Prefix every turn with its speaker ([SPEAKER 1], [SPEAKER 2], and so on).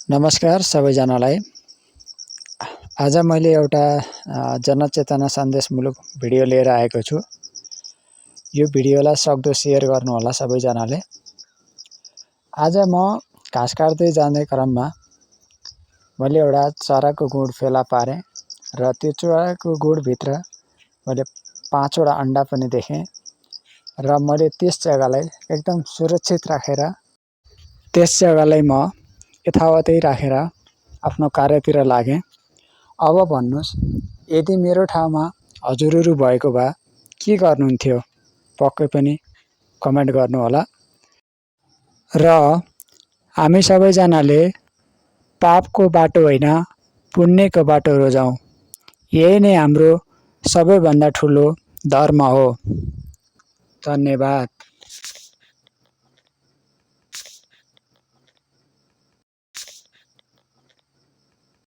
[SPEAKER 1] नमस्कार सबैजनालाई। आज मैले एउटा जनचेतना सन्देशमूलक भिडियो लिएर आएको छु। यो भिडियोलाई सक्दो सेयर गर्नुहोला सबैजनाले। आज म घाँस काट्दै जाँदै क्रममा मैले एउटा चराको गुड फेला पारेँ र त्यो चराको गुडभित्र मैले 5 वटा अन्डा पनि देखेँ र मैले त्यस जग्गालाई एकदम सुरक्षित राखेर त्यस जग्गालाई म यथावतै राखेर आफ्नो कार्यतिर लागेँ। अब भन्नुस्, यदि मेरो ठाउँमा हजुरहरू भएको भए के गर्नुहुन्थ्यो? पक्कै पनि कमेन्ट गर्नुहोला। र हामी सबैजनाले पापको बाटो होइन पुण्यको बाटो रोजाउँ। यही नै हाम्रो सबैभन्दा ठुलो धर्म हो। धन्यवाद।